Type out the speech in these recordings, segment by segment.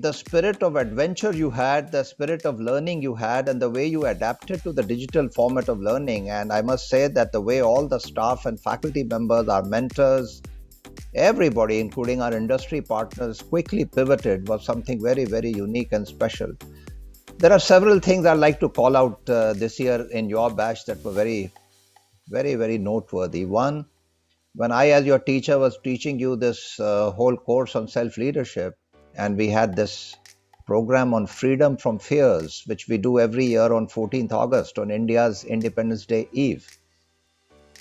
the spirit of adventure you had, the spirit of learning you had, and the way you adapted to the digital format of learning. And I must say that the way all the staff and faculty members, our mentors, everybody, including our industry partners, quickly pivoted was something very, very unique and special. There are several things I'd like to call out this year in your batch that were very, very, very noteworthy. One, when I, as your teacher, was teaching you this whole course on self leadership, and we had this program on freedom from fears, which we do every year on 14th August on India's Independence Day Eve.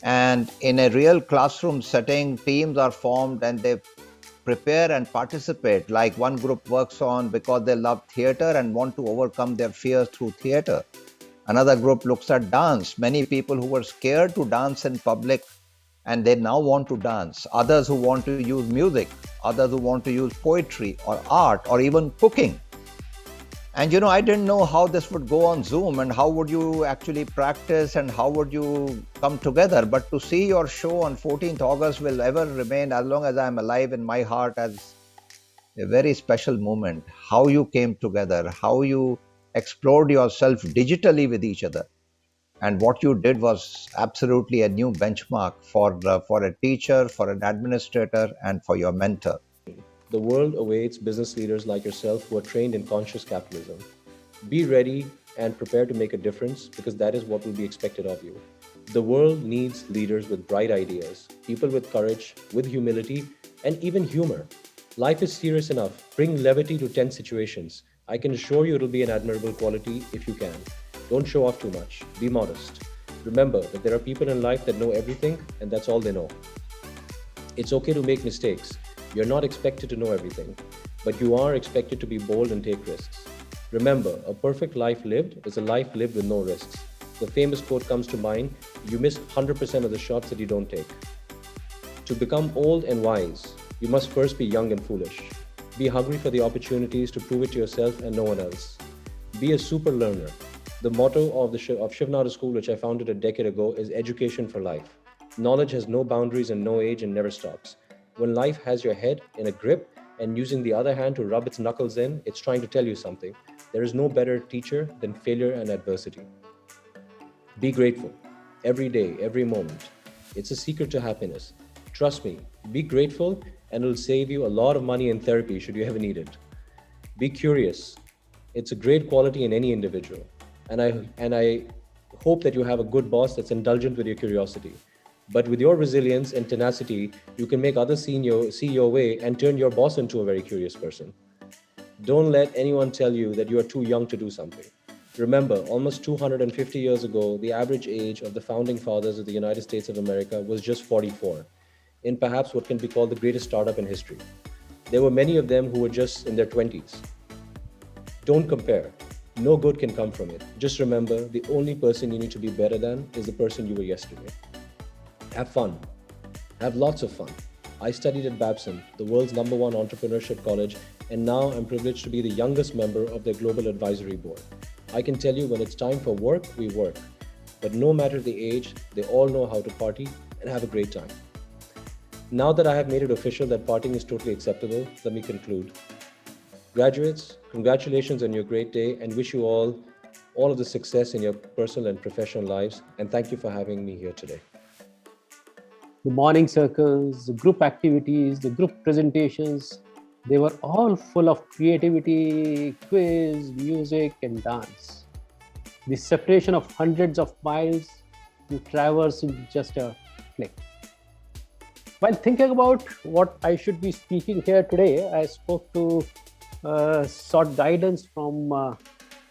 And in a real classroom setting, teams are formed and they prepare and participate. Like one group works on because they love theater and want to overcome their fears through theater. Another group looks at dance. Many people who were scared to dance in public and they now want to dance. Others who want to use music, others who want to use poetry or art or even cooking. And I didn't know how this would go on Zoom and how would you actually practice and how would you come together. But to see your show on 14th August will ever remain, as long as I'm alive, in my heart as a very special moment. How you came together, how you explored yourself digitally with each other. And what you did was absolutely a new benchmark for a teacher, for an administrator, and for your mentor. The world awaits business leaders like yourself who are trained in conscious capitalism. Be ready and prepare to make a difference because that is what will be expected of you. The world needs leaders with bright ideas, people with courage, with humility, and even humor. Life is serious enough. Bring levity to tense situations. I can assure you it'll be an admirable quality if you can. Don't show off too much. Be modest. Remember that there are people in life that know everything and that's all they know. It's okay to make mistakes. You're not expected to know everything, but you are expected to be bold and take risks. Remember, a perfect life lived is a life lived with no risks. The famous quote comes to mind, you miss 100% of the shots that you don't take. To become old and wise, you must first be young and foolish. Be hungry for the opportunities to prove it to yourself and no one else. Be a super learner. The motto of Shivnada School, which I founded a decade ago, is education for life. Knowledge has no boundaries and no age and never stops. When life has your head in a grip and using the other hand to rub its knuckles in, it's trying to tell you something. There is no better teacher than failure and adversity. Be grateful. Every day, every moment. It's a secret to happiness. Trust me, be grateful and it'll save you a lot of money in therapy should you ever need it. Be curious. It's a great quality in any individual. And I hope that you have a good boss that's indulgent with your curiosity. But with your resilience and tenacity, you can make others see your way and turn your boss into a very curious person. Don't let anyone tell you that you are too young to do something. Remember, almost 250 years ago, the average age of the founding fathers of the United States of America was just 44, in perhaps what can be called the greatest startup in history. There were many of them who were just in their 20s. Don't compare. No good can come from it. Just remember, the only person you need to be better than is the person you were yesterday. Have fun. Have lots of fun. I studied at Babson, the world's #1 entrepreneurship college, and now I'm privileged to be the youngest member of their global advisory board. I can tell you when it's time for work, we work. But no matter the age, they all know how to party and have a great time. Now that I have made it official that partying is totally acceptable, let me conclude. Graduates, congratulations on your great day and wish you all of the success in your personal and professional lives. And thank you for having me here today. The morning circles, the group activities, the group presentations, they were all full of creativity, quiz, music, and dance. The separation of hundreds of miles you traverse in just a click. While thinking about what I should be speaking here today, I spoke to sought guidance from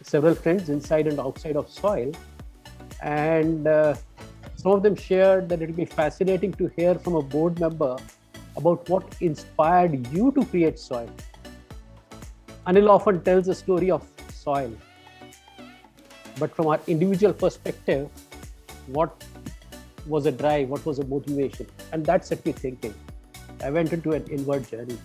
several friends inside and outside of Soil, and some of them shared that it will be fascinating to hear from a board member about what inspired you to create Soil. Anil often tells the story of Soil, but from our individual perspective, what was a drive, what was a motivation? And that set me thinking. I went into an inward journey.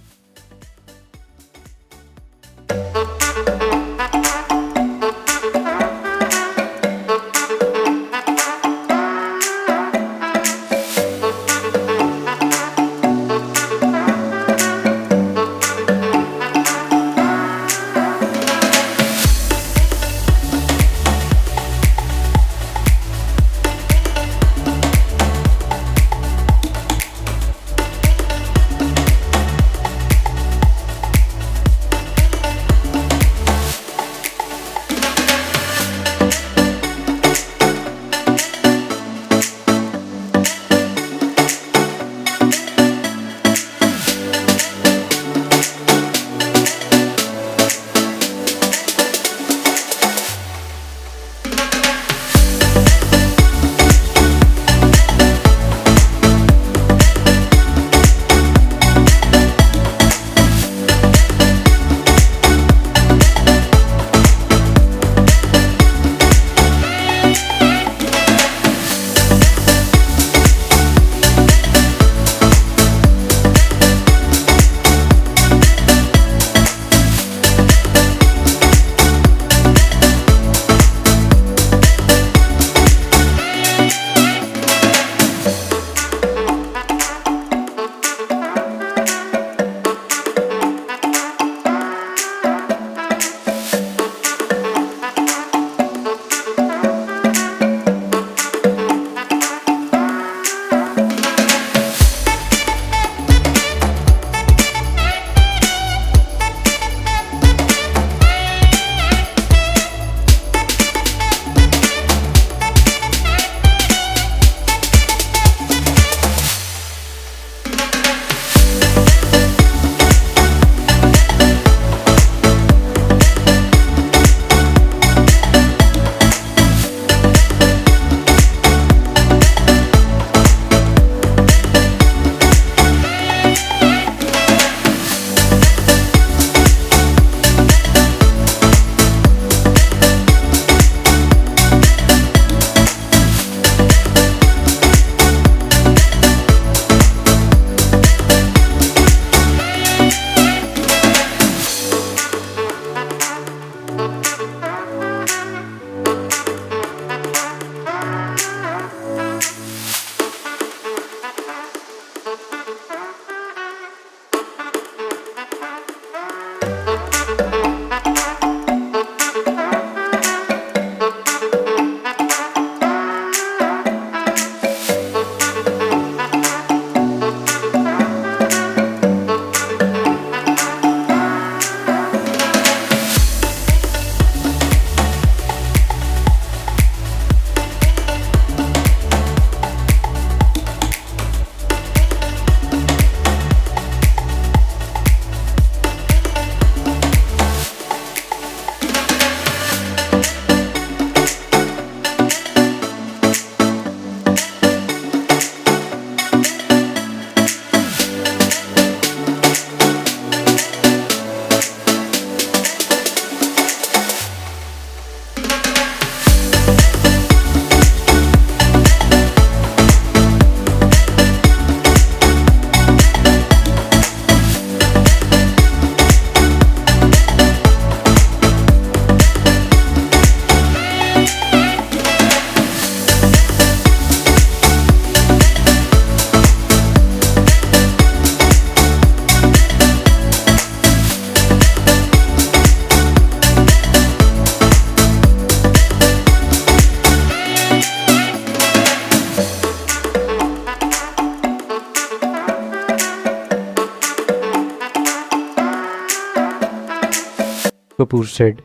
Kapoor said,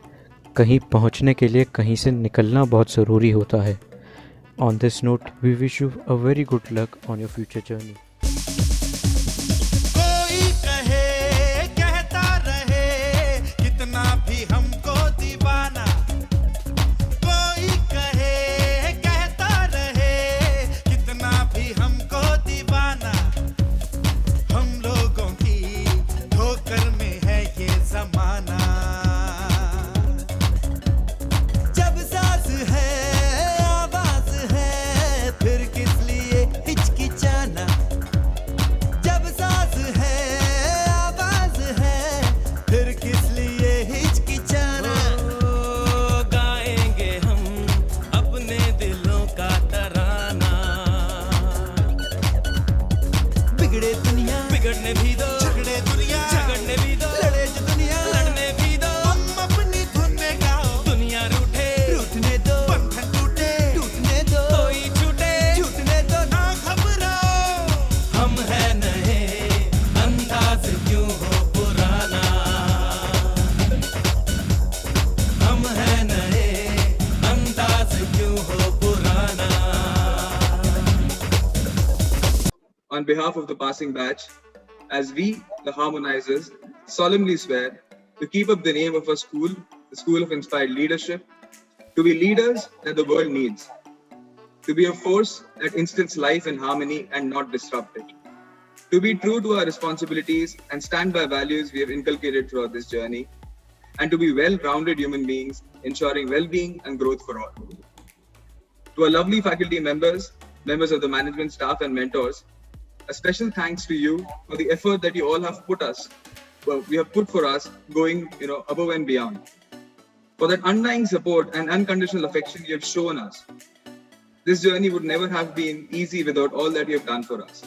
कहीं पहुंचने के लिए कहीं से निकलना बहुत ज़रूरी होता है. On this note, we wish you a very good luck on your future journey. कोई कहे कहता रहे कितना भी हमको दीवाना, कोई कहे कहता रहे कितना भी हमको दीवाना, हम लोगों की ठोकर में है ये जमाना. जब साज है आवाज है फिर किस लिए हिचकिचाना, जब साज है आवाज है फिर किस लिए हिचकिचाना. गाएंगे हम अपने दिलों का तराना, बिगड़े दुनिया बिगड़ने भी दो, झगड़े दुनिया झगड़ने भी दो, लड़े जो दुनिया लड़ने भी दो, हम अपनी धुन में गाओ. दुनिया रूठे रूठने दो, बंधन टूटे टूटने दो, कोई छूटे छूटने दो, ना घबराओ. हम है नए अंदाज क्यों हो पुराना, हम है नए अंदाज क्यों हो पुराना. On behalf of the passing batch, as we, the Harmonizers, solemnly swear to keep up the name of our school, the School of Inspired Leadership, to be leaders that the world needs, to be a force that instills life in harmony and not disrupt it, to be true to our responsibilities and stand by values we have inculcated throughout this journey, and to be well-rounded human beings, ensuring well-being and growth for all. To our lovely faculty members, members of the management staff and mentors, a special thanks to you for the effort that you all have put for us, going above and beyond. For that undying support and unconditional affection you have shown us. This journey would never have been easy without all that you have done for us.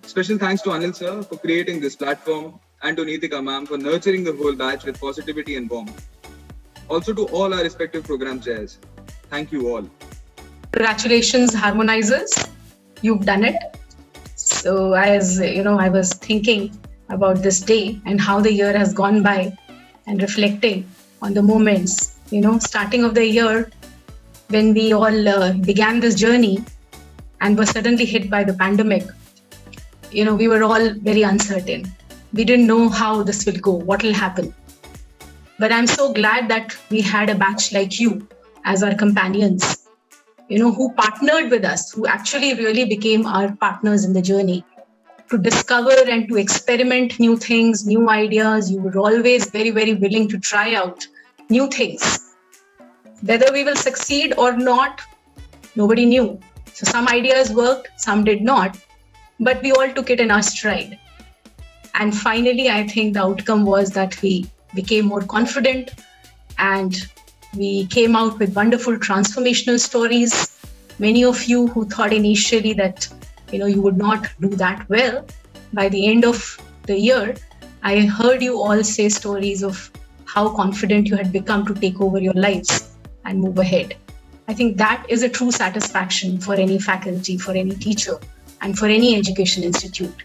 Special thanks to Anil sir for creating this platform and to Neetika ma'am for nurturing the whole batch with positivity and warmth. Also to all our respective program chairs. Thank you all. Congratulations, Harmonizers. You've done it. So as I was thinking about this day and how the year has gone by and reflecting on the moments, starting of the year when we all began this journey and were suddenly hit by the pandemic. We were all very uncertain. We didn't know how this will go, what will happen. But I'm so glad that we had a batch like you as our companions, who partnered with us, who actually really became our partners in the journey to discover and to experiment new things, new ideas. You were always very, very willing to try out new things. Whether we will succeed or not, nobody knew. So some ideas worked, some did not, but we all took it in our stride. And finally, I think the outcome was that we became more confident and we came out with wonderful transformational stories. Many of you who thought initially that you would not do that well, by the end of the year, I heard you all say stories of how confident you had become to take over your lives and move ahead. I think that is a true satisfaction for any faculty, for any teacher, and for any education institute.